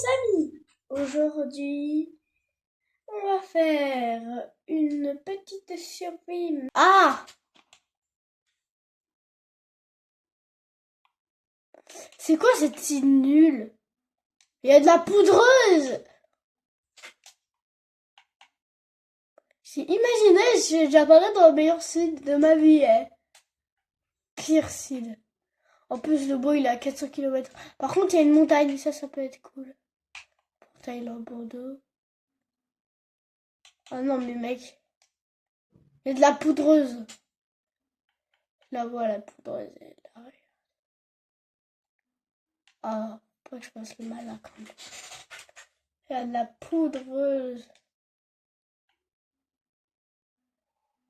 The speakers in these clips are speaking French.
amis, aujourd'hui on va faire une petite surprise. Ah, c'est quoi cette île nulle? Il y a de la poudreuse. Imaginez, j'apparais dans le meilleur site de ma vie. Pire site. En plus, le beau il est à 400 km. Par contre, il y a une montagne, ça peut être cool. Thaïlande, Bordeaux. Ah non, mais mec. Il y a de la poudreuse. La voilà, la poudreuse. Elle est là. Ah, pourquoi je passe le mal là quand même. Il y a de la poudreuse.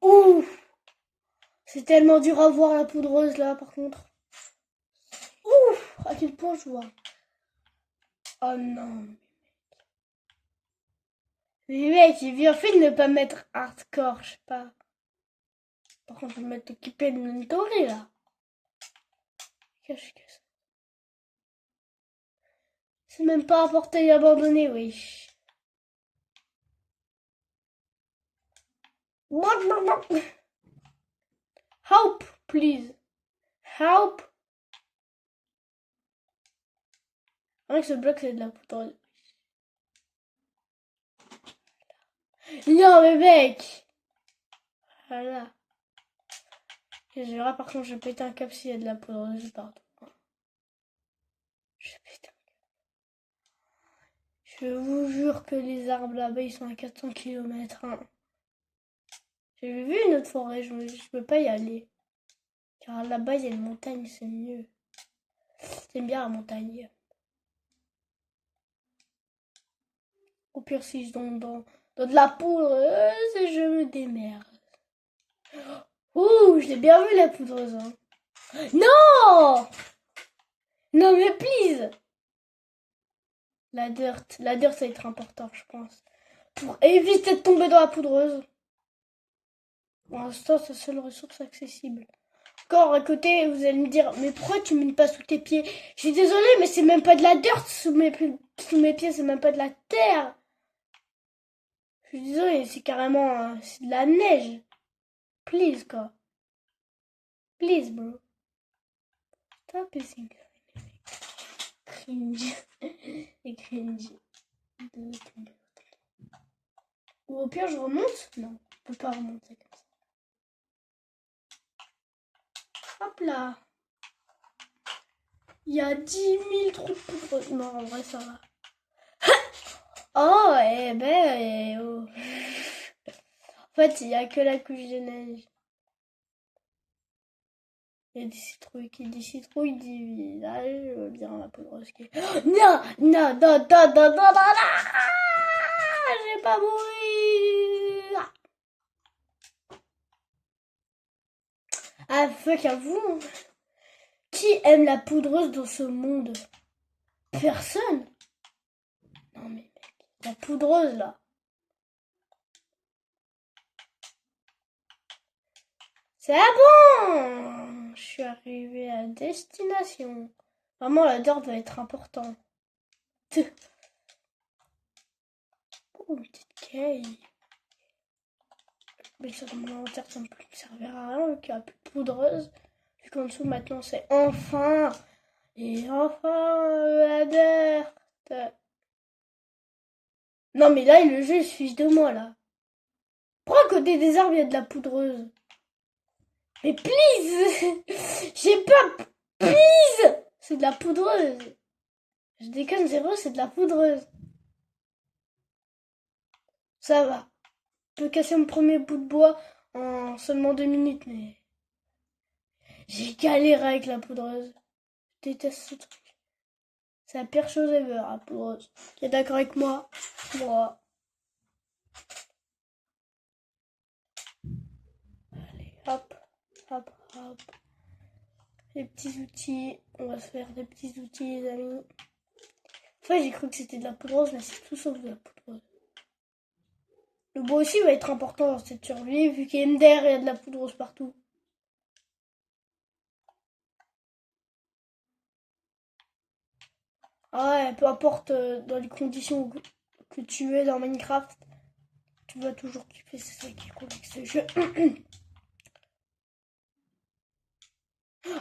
Ouh! C'est tellement dur à voir la poudreuse là par contre. Ouh! À quel point je vois. Oh non. Mais mec, j'ai bien fait de ne pas mettre hardcore, je sais pas. Par contre, je vais mettre équipé de Mentori là. Qu'est-ce que c'est? C'est même pas un portail abandonné, wesh. Help, please. Help. Avec ce bloc, c'est de la poudre. Non, mais mec. Voilà. Et je verrai, par contre, je pète un cap s'il y a de la poudre partout. Je pète un cap. Je vous jure que les arbres là-bas, ils sont à 400 km. Hein. J'ai vu une autre forêt, je peux pas y aller. Car là-bas, il y a une montagne, c'est mieux. J'aime bien la montagne. Au pire, si je tombe dans de la poudre, je me démerde. Ouh, je l'ai bien vu la poudreuse. Hein. Non! Non mais please! La dirt, ça va être important, je pense. Pour éviter de tomber dans la poudreuse. Pour l'instant, c'est la seule ressource accessible. Encore à côté, vous allez me dire, mais pourquoi tu mines pas sous tes pieds? Je suis désolée, mais c'est même pas de la dirt sous mes pieds, c'est même pas de la terre. Je suis désolée, c'est carrément c'est de la neige. Please, quoi. Please, bro. Stop using cringe. Et cringe. Ou au pire, je remonte? Non, on peut pas remonter comme ça. Hop là. Il y a 10 000 trous de poudre. Non, en vrai, ça va. Oh, eh ben, oh. En fait, il n'y a que la couche de neige. Il y a des citrouilles qui dit citrouille, dit village, je veux bien la poudre qui est... Non, non, non, non, non, non, non, non, j'ai pas mouru. Ah, fuck à vous. Qui aime la poudreuse dans ce monde? Personne. Non mais mec, la poudreuse là. C'est bon. Je suis arrivée à destination. Vraiment la dirt va être important. Oh, une petite caille. Mais ça dans mon inventaire, ça ne peut me servir à rien, vu qu'il n'y a plus de poudreuse. Vu qu'en dessous maintenant c'est enfin. Et enfin la dirt. Non mais là le jeu il se fiche de moi là. Pourquoi à côté des arbres il y a de la poudreuse? Mais please. J'ai pas. Please. C'est de la poudreuse. Je déconne zéro, c'est de la poudreuse. Ça va. Je peux casser mon premier bout de bois en seulement 2 minutes, mais... J'ai galéré avec la poudreuse. Je déteste ce truc. C'est la pire chose ever, la poudreuse. Tu es d'accord avec moi? Moi. Allez, hop, hop, hop. Les petits outils. On va se faire des petits outils, les amis. Enfin, j'ai cru que c'était de la poudreuse, mais c'est tout sauf de la poudreuse. Le bois aussi va être important dans cette survie, vu qu'il y a MDR et il y a de la poudreuse partout. Ah ouais, peu importe dans les conditions que tu es dans Minecraft, tu vas toujours kiffer, c'est ça qui est cool avec ce jeu.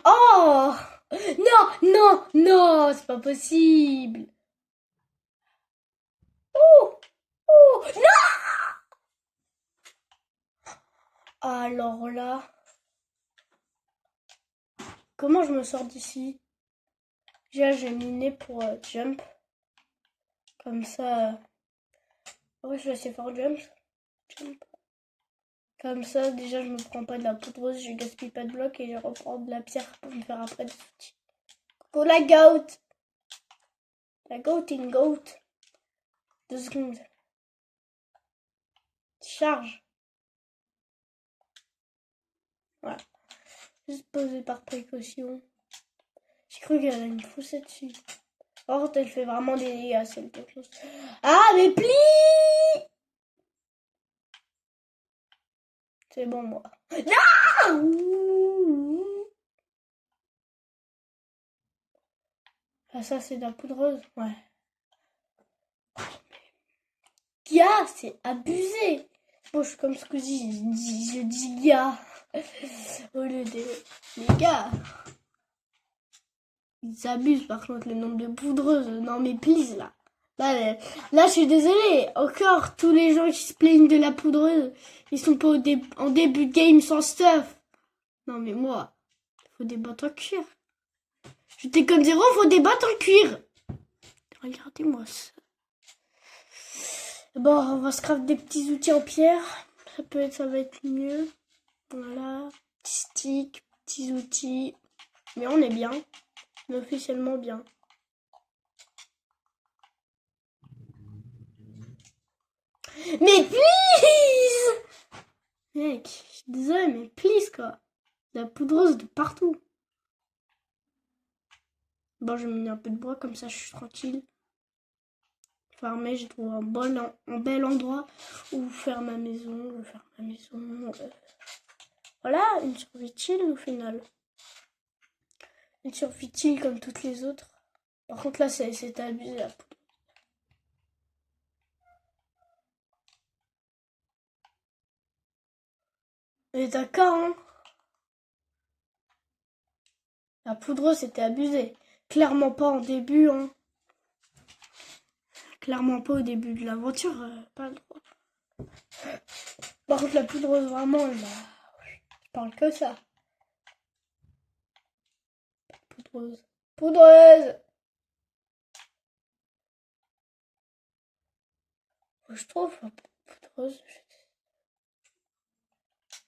Oh! Non, non, non, c'est pas possible. Oh, oh, non! Alors là, comment je me sors d'ici? Déjà, j'ai miné pour jump. Comme ça. Ouais, je vais essayer de faire jump. Jump. Comme ça, déjà, je me prends pas de la poudreuse, je gaspille pas de blocs et je reprends de la pierre pour me faire après des outils. Go la goat! La goat in goat. 2 secondes. Charge. Voilà. Juste poser par précaution. J'ai cru qu'elle allait me pousser dessus. Or, elle fait vraiment des dégâts, c'est quelque chose. Ah, mais plie! C'est bon, moi. Non! Ah, ça, c'est de la poudreuse? Ouais. Gars, c'est abusé. Bon, je suis comme Squeezie, je dis gars. Au lieu de... Les gars, ils abusent par contre le nombre de poudreuses. Non mais please là. Là, je suis désolée. Encore, tous les gens qui se plaignent de la poudreuse, ils sont pas en début de game sans stuff. Non mais moi, il faut des bottes en cuir. J'étais comme zéro, faut des bottes en cuir. Regardez-moi ça. Bon, on va se craft des petits outils en pierre. Ça va être mieux. Voilà. Petits sticks, petits outils. Mais on est bien. On est officiellement bien. Mais please! Mec, je suis désolée, mais please quoi. La poudreuse de partout. Bon, je vais mettre un peu de bois, comme ça je suis tranquille. Farmer, j'ai trouvé un bel endroit où faire ma maison. Voilà, une survie utile au final. Une survie utile comme toutes les autres. Par contre là, c'est abusé la poudre. Mais d'accord, hein. La poudreuse, c'était abusé. Clairement pas en début, hein. Clairement pas au début de l'aventure, pas le droit. Par contre, la poudreuse, vraiment, je parle que ça. Poudreuse. Poudreuse! Je trouve, la poudreuse,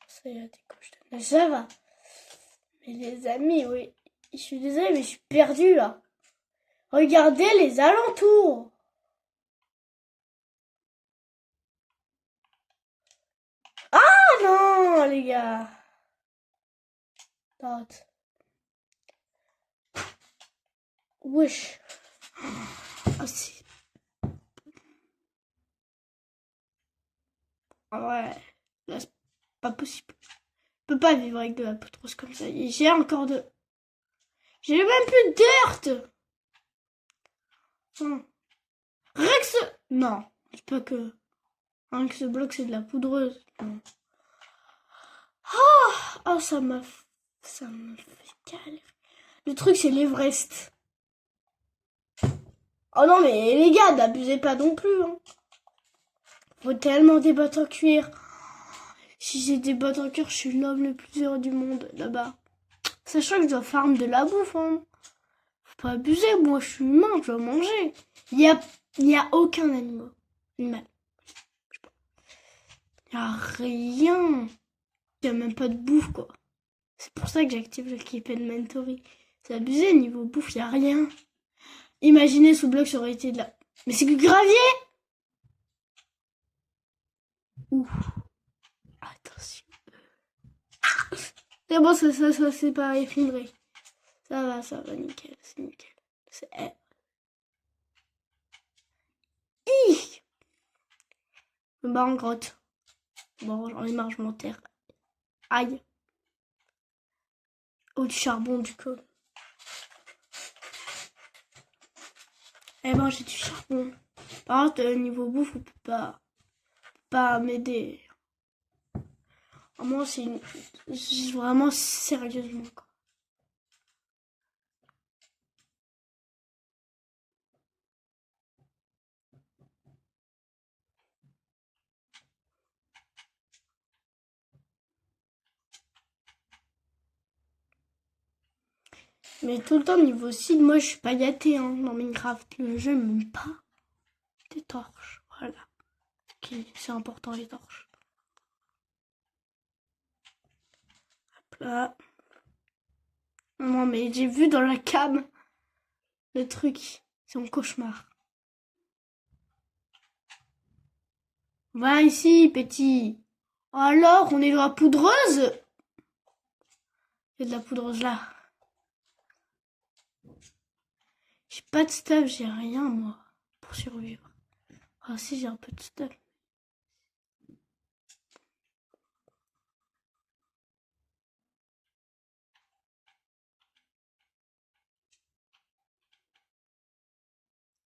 ça y a des couches de... Mais ça va. Mais les amis, oui. Je suis désolée, mais je suis perdue, là. Regardez les alentours. Ah non, les gars. Attends. Wesh. Ah, c'est... Ah ouais. Là, c'est pas possible. Je peux pas vivre avec de la poudreuse comme ça. Et j'ai encore de... J'ai même plus de dirt. Rex... Non. C'est pas que... Rien que ce bloc, c'est de la poudreuse. Non. Ah, ça m'a fait galérer. Le truc, c'est l'Everest. Oh non, mais les gars, n'abusez pas non plus. Hein. Faut tellement des bottes en cuir. Si j'ai des bottes en cuir, je suis l'homme le plus heureux du monde là-bas. Sachant que je dois farm de la bouffe. Hein. Faut pas abuser, moi je suis humain, je dois manger. Il y a aucun animal. Il y a rien. Il y a même pas de bouffe, quoi. C'est pour ça que j'active le Keep Inventory. C'est abusé, niveau bouffe, il y a rien. Imaginez ce bloc, ça aurait été de la... Mais c'est du gravier. Ouh. Attention. C'est bon, ça c'est pas effondré. Ça va, nickel, c'est nickel. C'est... Hi. Je me barre en grotte. Bon, j'en ai marre, je m'enterre. Aïe. Oh, du charbon, du coup. Eh ben, j'ai du charbon. Par contre, niveau bouffe, on peut pas m'aider. Vraiment, vraiment sérieusement, quoi. Mais tout le temps, niveau seed, moi, je suis pas gâtée, hein, dans Minecraft. Le jeu m'aime pas des torches. Voilà. Ok, c'est important, les torches. Hop là. Non, mais j'ai vu dans la cam le truc. C'est mon cauchemar. Va ici, petit. Alors, on est dans la poudreuse? Il y a de la poudreuse là. J'ai pas de stuff, j'ai rien, moi, pour survivre. Ah si, j'ai un peu de stuff.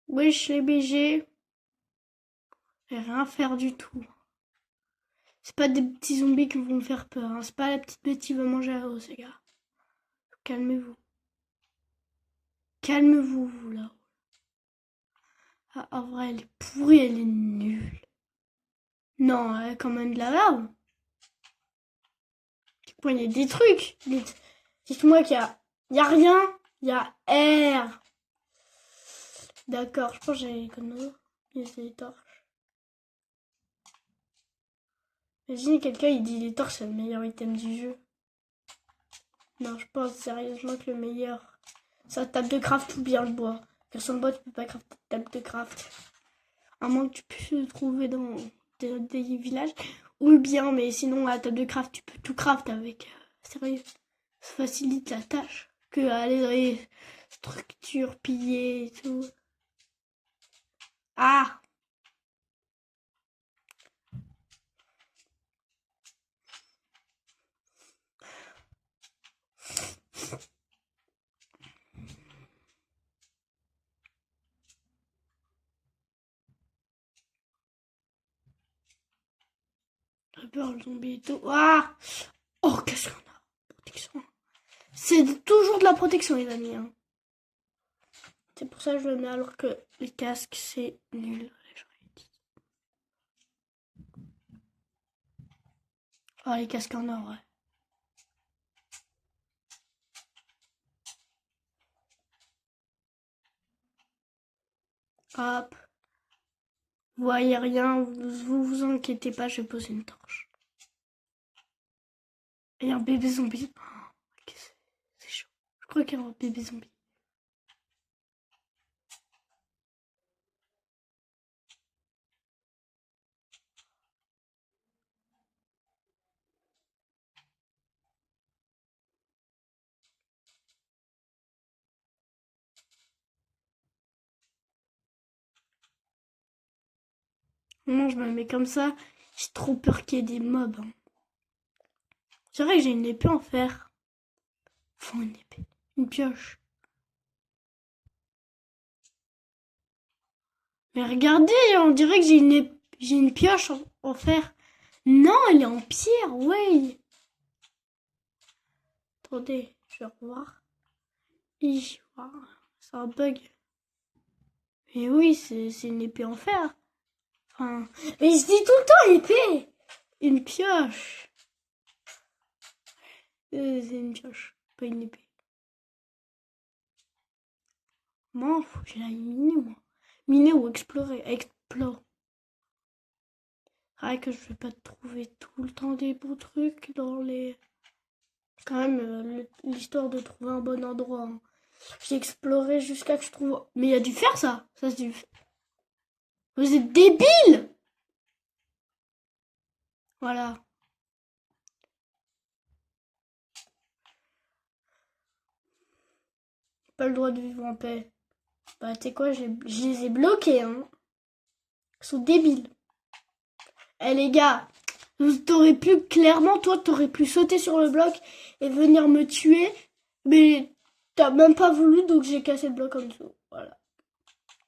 Wesh, les BG. Je vais rien faire du tout. C'est pas des petits zombies qui vont me faire peur, hein. C'est pas la petite bête qui va manger à os, les gars. Calmez-vous. Calmez-vous, vous, là. Ah, en vrai, elle est pourrie, elle est nulle. Non, elle est quand même de la lave. Il y a des trucs. Dites-moi qu'il y a rien. Il y a R. D'accord, je pense que j'ai connu. Il y a des torches. Imagine quelqu'un, il dit les torches, c'est le meilleur item du jeu. Non, je pense sérieusement que le meilleur, c'est la table de craft ou bien le bois. Car sans le bois, tu peux pas crafter de table de craft. À moins que tu puisses le trouver dans des villages. Ou bien, mais sinon, à la table de craft, tu peux tout craft avec. Sérieux, ça facilite la tâche que aller dans les structures pillées et tout. Ah! J'ai peur, le zombie et tout. Ah! Oh, qu'est-ce qu'on a? Protection. C'est toujours de la protection, les amis. Hein. C'est pour ça que je le mets alors que les casques, c'est nul. Ah, les casques en or, ouais. Hop. Vous voyez rien, vous inquiétez pas, je vais poser une torche. Et un bébé zombie. Oh, c'est chaud. Je crois qu'il y a un bébé zombie. Non, je me mets comme ça. J'ai trop peur qu'il y ait des mobs. Hein. C'est vrai que j'ai une épée en fer. Enfin, une épée. Une pioche. Mais regardez, on dirait que j'ai une pioche en fer. Non, elle est en pierre, ouais. Attendez, je vais revoir. C'est un bug. Mais oui, c'est une épée en fer. Enfin, mais je dis tout le temps épée. Une pioche. C'est une pioche, pas une épée. Moi, faut que j'aille miner, moi. Miner ou explorer. Explore. C'est vrai que je vais pas trouver tout le temps des beaux trucs dans les... Quand même, l'histoire de trouver un bon endroit. Hein. J'ai exploré jusqu'à que je trouve... Mais il y a du fer, ça. Ça, c'est du... Vous êtes débiles. Voilà. Pas le droit de vivre en paix. Bah, tu sais quoi, je les ai bloqués, hein. Ils sont débiles. Eh les gars, t'aurais pu, clairement, toi, t'aurais pu sauter sur le bloc et venir me tuer. Mais t'as même pas voulu, donc j'ai cassé le bloc en dessous. Voilà.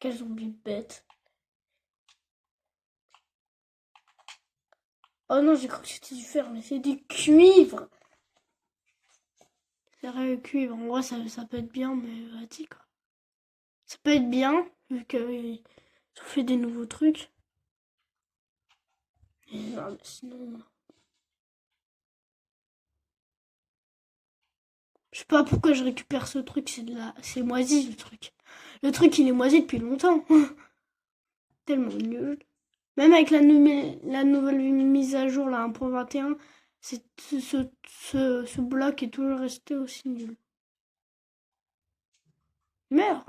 Quel zombie bête. Oh non, j'ai cru que c'était du fer, mais c'est du cuivre. C'est vrai, le cuivre. En vrai, ça peut être bien, mais vas-y, quoi. Ça peut être bien, vu qu'ils ont fait des nouveaux trucs. Mais non, mais sinon... Je sais pas pourquoi je récupère ce truc, c'est moisi, le truc. Le truc, il est moisi depuis longtemps. Tellement nul. Même avec la nouvelle mise à jour, là, 1.21, ce bloc est toujours resté aussi nul. Meurs.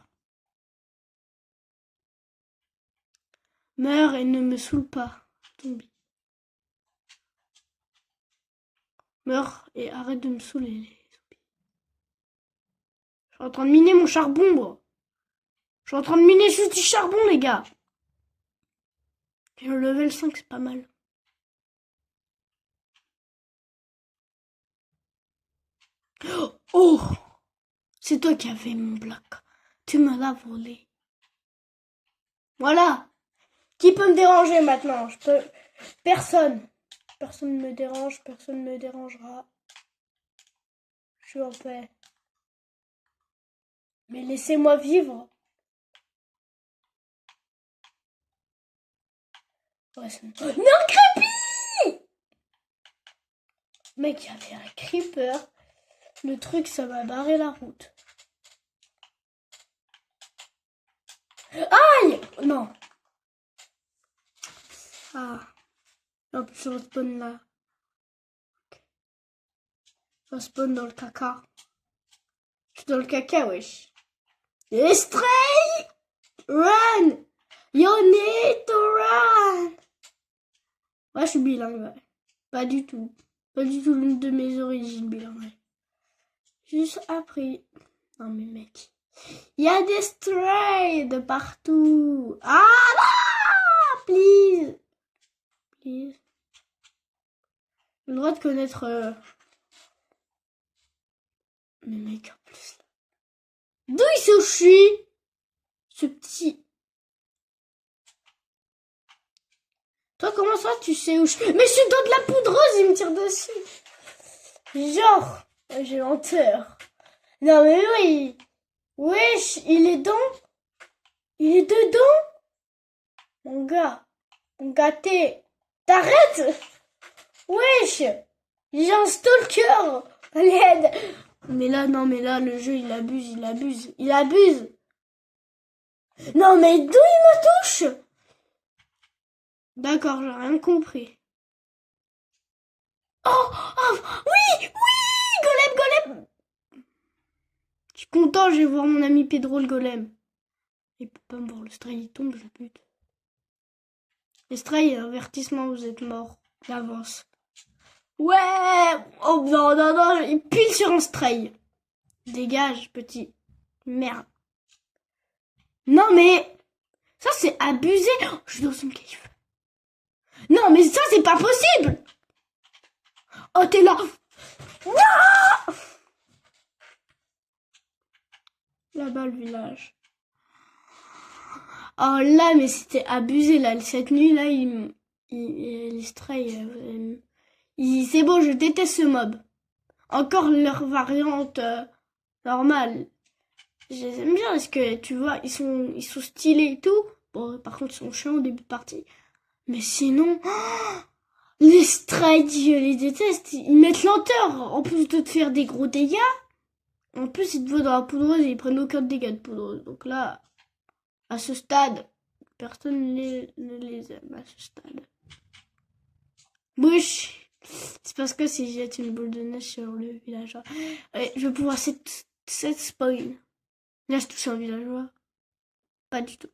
Meurs et ne me saoule pas. Zombie. Meurs et arrête de me saouler, les zombies. Je suis en train de miner mon charbon, moi. Je suis en train de miner juste du charbon, les gars. Et le level 5, c'est pas mal. Oh! C'est toi qui avais mon bloc. Tu me l'as volé. Voilà. Qui peut me déranger maintenant? Je peux... Personne. Personne ne me dérange, personne ne me dérangera. Je suis en paix. Mais laissez-moi vivre. Ouais, non, Creepy! Mec, il y avait un creeper. Le truc, ça m'a barré la route. Aïe! Non. Ah. En plus, je respawn là. Je respawn dans le caca. Je suis dans le caca, wesh. Stray! Run! You need to run! Ouais, je suis bilingue, ouais. Pas du tout. Pas du tout l'une de mes origines bilingues. Juste appris. Non, mais mec. Il y a des strays de partout. Ah non! Please. Please. J'ai le droit de connaître... Mais mec, en plus... D'où il se chie? Ce petit... Toi, comment ça, tu sais où je... Mais je suis dans de la poudreuse, il me tire dessus. Genre, j'ai lenteur. Non, mais oui. Wesh, il est dans... Il est dedans? Mon gars. Mon gâté. T'arrêtes? Wesh. J'ai un stalker. À l'aide. Mais là, non, mais là, le jeu, il abuse, il abuse. Il abuse. Non, mais d'où il me touche? D'accord, j'ai rien compris. Oh, oh, oui, oui, golem. Je suis content, je vais voir mon ami Pedro le golem. Il peut pas me voir, le stray il tombe, je le bute. Les stray, avertissement, vous êtes mort. J'avance. Ouais. Oh non, non, non, il pile sur un stray. Dégage, petit. Merde. Non, mais... Ça, c'est abusé. Oh, je suis dans une cave. Non, mais ça, c'est pas possible. Oh, t'es là. Non. Là-bas, le village. Oh là, mais c'était abusé, là. Cette nuit, là, les strays... c'est bon, je déteste ce mob. Encore leur variante normale. Je les aime bien parce que, tu vois, ils sont stylés et tout. Bon, par contre, ils sont chiants au début de partie. Mais sinon... Oh, les strays, je les déteste. Ils mettent lenteur. En plus de te faire des gros dégâts. En plus, ils te voient dans la poudreuse et ils prennent aucun dégât de poudreuse. Donc là, à ce stade, personne ne les aime à ce stade. Wesh. C'est parce que si jette une boule de neige sur le villageois. Ouais, je vais pouvoir cette spawn. Là, je touche un villageois. Pas du tout.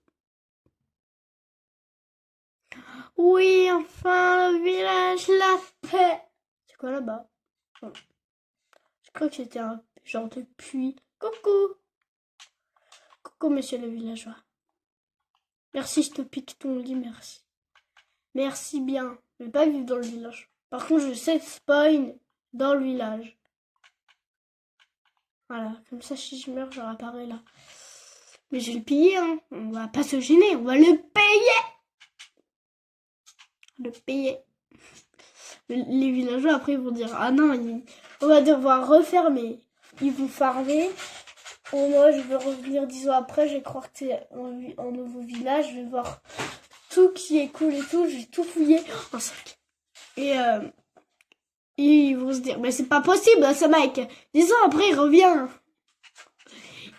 Oui, enfin, le village, la paix. C'est quoi là-bas? Oh. Je crois que c'était un genre de puits. Coucou. Coucou, monsieur le villageois. Merci, je te pique ton lit, merci. Merci bien. Je vais pas vivre dans le village. Par contre, je sais spawn dans le village. Voilà, comme ça, si je meurs, je réapparais là. Mais je vais le piller, hein. On va pas se gêner, on va le payer. Le payer. Les villageois, après, ils vont dire, ah non, on va devoir refermer. Ils vont farmer. Oh, moi, je vais revenir 10 ans après, je vais croire que c'est un nouveau village. Je vais voir tout qui est cool et tout. Je vais tout fouiller en sac. Et ils vont se dire, mais c'est pas possible, ce mec. 10 ans après, il revient.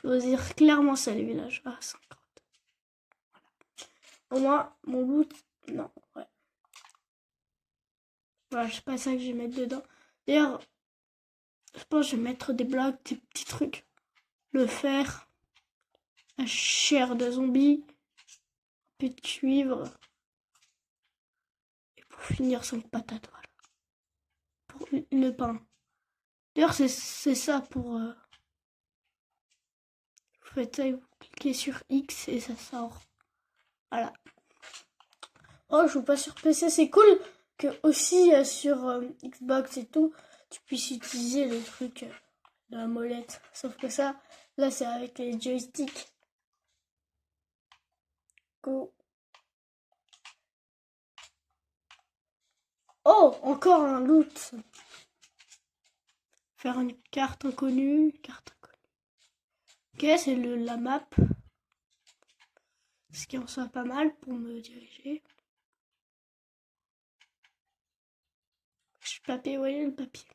Ils vont se dire clairement ça, les villages. Ah, 50. Au moins, mon loot, non, ouais. Voilà, c'est pas ça que je vais mettre dedans. D'ailleurs, je pense que je vais mettre des blocs, des petits trucs. Le fer, la chair de zombie, un peu de cuivre. Et pour finir, 5 patates, voilà. Pour le pain. D'ailleurs, c'est ça pour... Vous faites ça et vous cliquez sur X et ça sort. Voilà. Oh, je joue pas sur PC, c'est cool que aussi sur Xbox et tout, tu puisses utiliser le truc de la molette. Sauf que ça, là, c'est avec les joysticks. Go. Oh, encore un loot. Faire une carte inconnue. Ok, c'est la map. Ce qui en soit pas mal pour me diriger. Je peux papier, voyez le papier.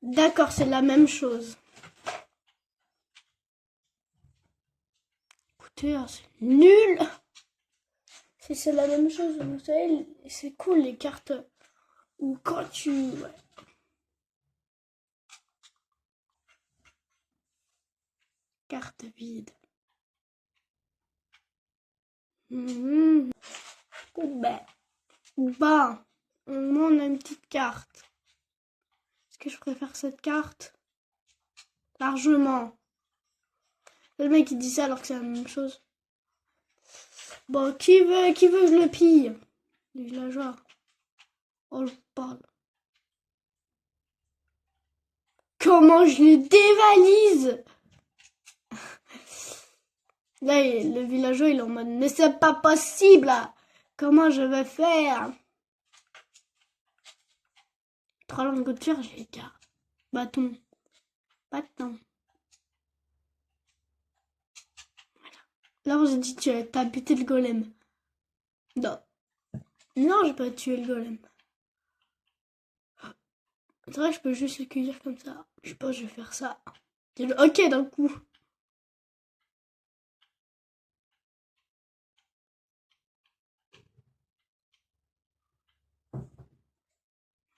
D'accord, c'est la même chose. Écoutez, c'est nul. Si c'est la même chose, vous savez, c'est cool les cartes où quand tu... Ouais. Carte vide. Bah, au moins on a une petite carte. Est-ce que je préfère cette carte? Largement. Le mec il dit ça alors que c'est la même chose. Bon, qui veut que je le pille? Les villageois. Oh, je parle. Comment je le dévalise? Là, le villageois il est en mode, mais c'est pas possible. Comment je vais faire? 3 lingots de fer, j'ai les gars. Bâton. Bâton. Voilà. Là, on s'est dit, t'as buté le golem. Non. Non, j'ai pas tué le golem. C'est vrai que je peux juste le cueillir comme ça. Je sais pas, je vais faire ça. Ok, d'un coup.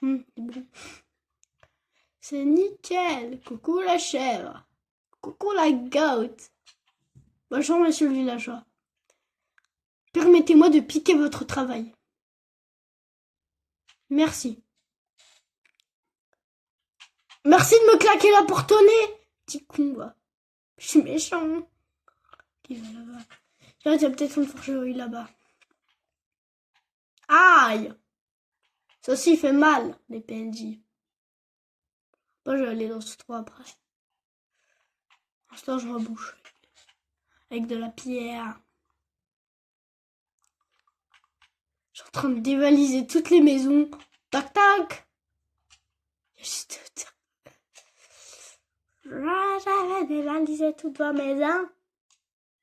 C'est bon. C'est nickel. Coucou la chèvre. Coucou la goat. Bonjour, monsieur le villageois. Permettez-moi de piquer votre travail. Merci. Merci de me claquer la porte au nez. Petit con, va. Je suis méchant. Qui va là-bas? Il y a peut-être une fourcherie là-bas. Aïe! Ça aussi fait mal, les PNJ. Moi, je vais aller dans ce trou après. Pour l'instant, je rebouche. Avec de la pierre. Je suis en train de dévaliser toutes les maisons. Tac, tac! J'avais dévalisé toutes vos maisons.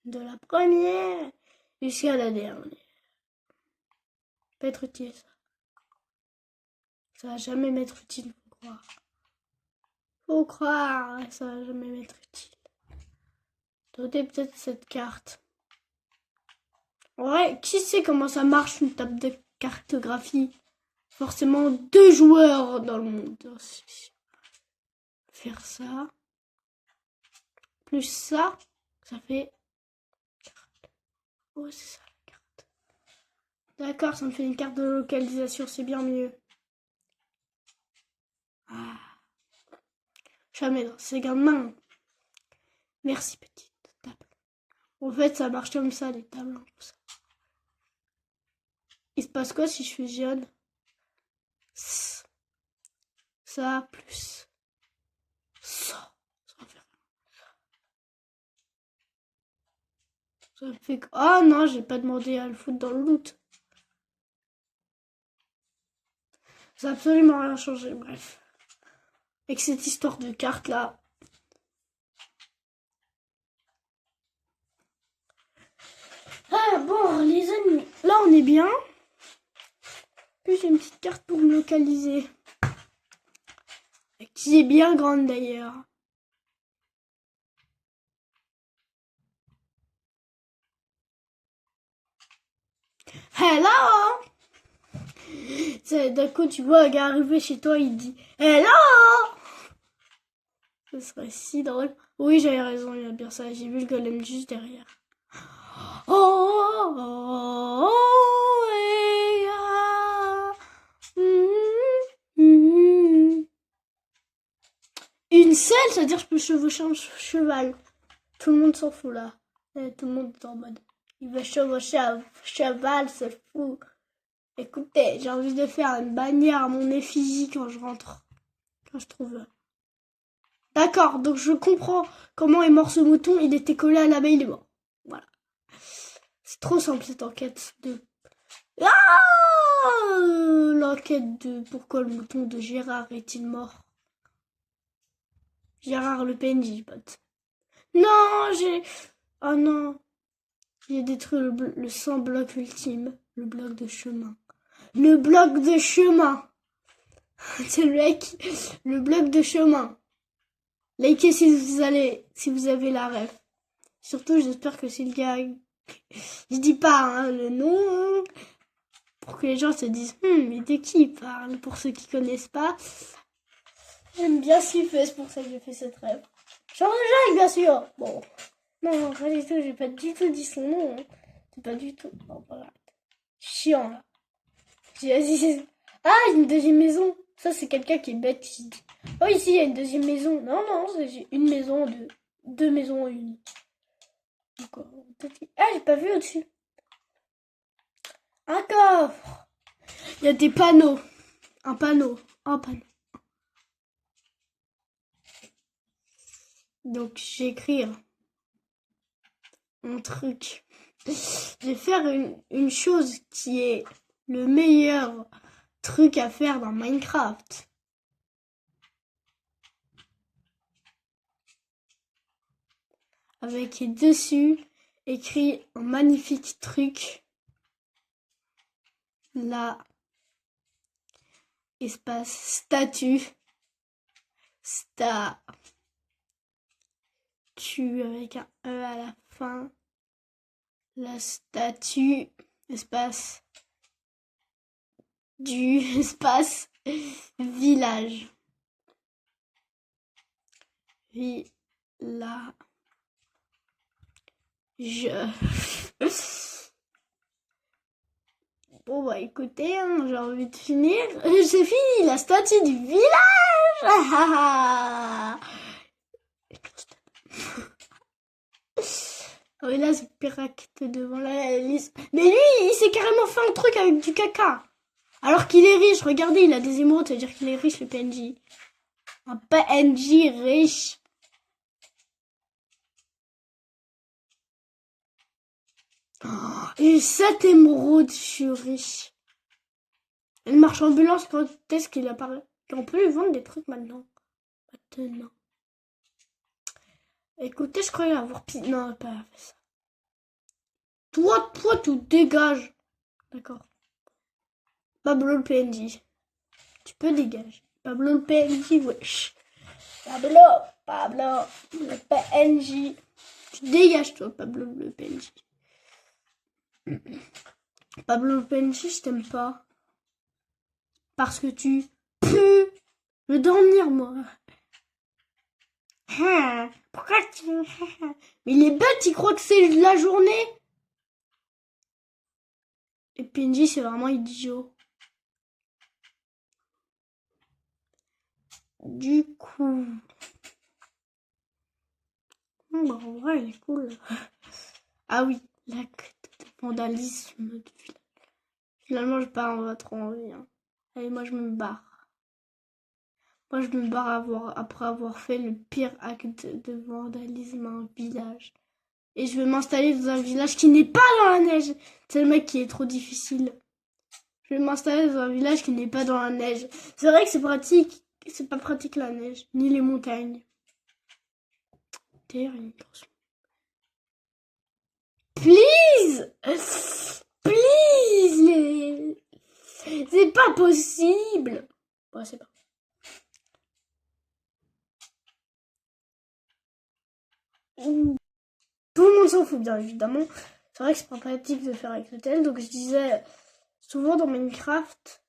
De la première jusqu'à la dernière. Pas être utile, ça. Ça va jamais m'être utile, faut croire. Faut croire, ça va jamais m'être utile. Donnez peut-être cette carte. Ouais, qui sait comment ça marche une table de cartographie? Forcément 2 joueurs dans le monde. Faire ça. Plus ça. Ça fait... Oh, c'est ça la carte. D'accord, ça me fait une carte de localisation, c'est bien mieux. Ah. Jamais dans ces mains. Merci, petite table. En fait, ça marche comme ça, les tables. Comme ça. Il se passe quoi si je fusionne Ça plus ça. Ça me fait... Oh non, j'ai pas demandé à le foutre dans le loot. Ça n'a absolument rien changé, bref. Avec cette histoire de carte là. Ah bon, les amis, là on est bien. Puis j'ai une petite carte pour me localiser. Qui est bien grande d'ailleurs. Hello! D'un coup, tu vois un gars arriver chez toi, il dit Hello! Ce serait si drôle. Oui, j'avais raison, il y a bien ça. J'ai vu le golem juste derrière. Oh, oh, oh, et, ah. Une selle, c'est-à-dire que je peux chevaucher un cheval. Tout le monde s'en fout là. Tout le monde est en mode. Il va chevaucher un cheval, c'est fou. Écoutez, j'ai envie de faire une bannière à mon effigie quand je rentre. Quand je trouve. D'accord, donc je comprends comment est mort ce mouton. Il était collé à l'abeille, il est mort. Voilà. C'est trop simple cette enquête de... Ah, l'enquête de pourquoi le mouton de Gérard est-il mort. Gérard le PNJ, pote. Non, j'ai... Oh non. J'ai détruit le 100 bloc ultime. Le bloc de chemin. Le bloc de chemin. C'est le mec. Le bloc de chemin. Likez si vous avez la ref. Surtout, j'espère que c'est le gars. Je dis pas hein, le nom. Pour que les gens se disent, mais de qui il parle? Pour ceux qui connaissent pas. J'aime bien ce qu'il fait, c'est pour ça que j'ai fait cette rêve. Change de Jacques, bien sûr. Bon. Non, pas du tout, j'ai pas du tout dit son nom. Hein. C'est pas du tout. Non, voilà. Chiant, là. Ah, une deuxième maison. Ça, c'est quelqu'un qui est bête qui dit. Oh, ici, il y a une deuxième maison. Non, non, c'est une maison, deux maisons en une. D'accord. Ah, j'ai pas vu au-dessus. Un coffre. Il y a des panneaux. Un panneau. Un panneau. Donc, je vais écrire un truc. Je vais faire une chose qui est le meilleur truc à faire dans Minecraft. Avec dessus écrit un magnifique truc. Là, espace statue. Statue avec un E à la fin. La statue, espace du espace village. Village. Bon bah écoutez, hein, j'ai envie de finir. C'est fini, la statue du village. Oh, et là, c'est Piracte devant la liste. Mais lui, il s'est carrément fait un truc avec du caca. Alors qu'il est riche. Regardez, il a des émeraudes, ça veut dire qu'il est riche, le PNJ. Un PNJ riche. Oh, et 7 émeraudes, je suis riche. Une marche ambulance, quand est-ce qu'il apparaît? On peut lui vendre des trucs maintenant. Maintenant. Écoutez, je croyais avoir pis. Non, pas fait ça. Toi, tu dégages. D'accord. Pablo le PNJ. Tu peux dégager. Pablo le PNJ, wesh. Pablo le PNJ. Tu dégages, toi, Pablo le PNJ. Pablo le PNJ, je t'aime pas. Parce que tu pues. Je veux dormir, moi. Pourquoi tu... Mais il est bête, il croit que c'est la journée. Et PNJ, c'est vraiment idiot. Du coup... bah, en vrai, il est cool. Ah oui, l'acte de vandalisme. Finalement, je pars, on va trop envie. Hein. Allez, moi, je me barre. Moi, je me barre après avoir fait le pire acte de vandalisme à un village. Et je vais m'installer dans un village qui n'est pas dans la neige. C'est le mec qui est trop difficile. Je vais m'installer dans un village qui n'est pas dans la neige. C'est vrai que c'est pratique. C'est pas pratique la neige, ni les montagnes. D'ailleurs, une grosse... Please! Please! C'est pas possible! Ouais, c'est pas. Tout le monde s'en fout, bien évidemment. C'est vrai que c'est pas pratique de faire avec le tel. Donc je disais, souvent dans Minecraft,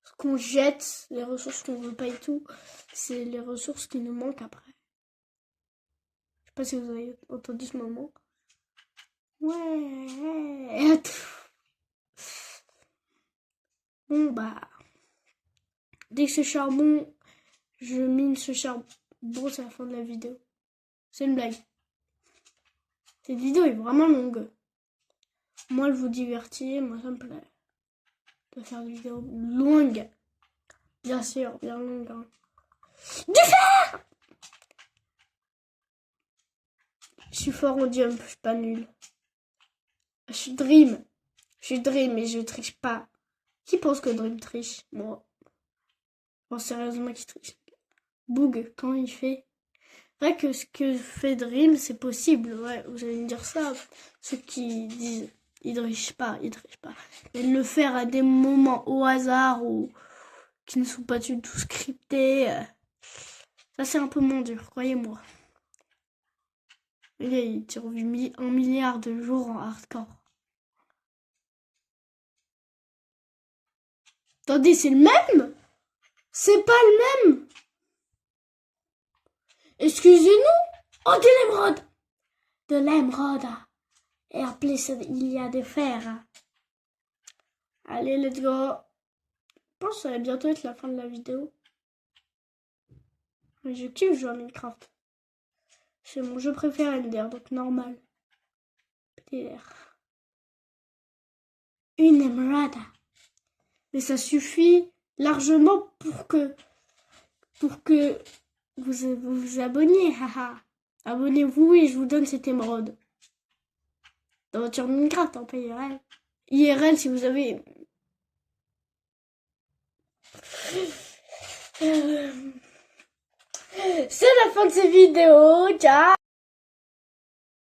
ce qu'on jette, les ressources qu'on veut pas et tout, c'est les ressources qui nous manquent après. Je sais pas si vous avez entendu ce moment. Ouais. Bon bah, dès que ce charbon, je mine ce charbon, c'est la fin de la vidéo. C'est une blague. Cette vidéo est vraiment longue. Moi, elle vous divertit, moi ça me plaît de faire des vidéos longues. Bien sûr, bien longues. Hein. Du fer! Je suis fort en jump, je suis pas nul. Je suis Dream. Je suis Dream et je triche pas. Qui pense que Dream triche? Moi. Bon, sérieusement, qui triche? Boog, quand il fait. C'est vrai que ce que fait Dream, c'est possible. Ouais, vous allez me dire ça. Ceux qui disent, il triche pas, il triche pas. Mais le faire à des moments au hasard ou qui ne sont pas du tout scriptés, ça c'est un peu moins dur, croyez-moi. Le gars, il survit 1 milliard de jours en hardcore. Attendez, c'est le même? C'est pas le même? Excusez-nous? Oh, de l'émeraude! De l'émeraude! Et en plus, il y a des fers. Allez, let's go! Je pense que ça va bientôt être la fin de la vidéo. Mais je kiffe jouer à Minecraft. C'est mon jeu préféré Ender, donc normal. PDR. Une émeraude. Mais ça suffit largement pour que vous vous abonniez. Haha. Abonnez-vous et je vous donne cette émeraude. Dans votre Minecraft, hein, pas IRL. IRL si vous avez... C'est la fin de cette vidéo. Ciao.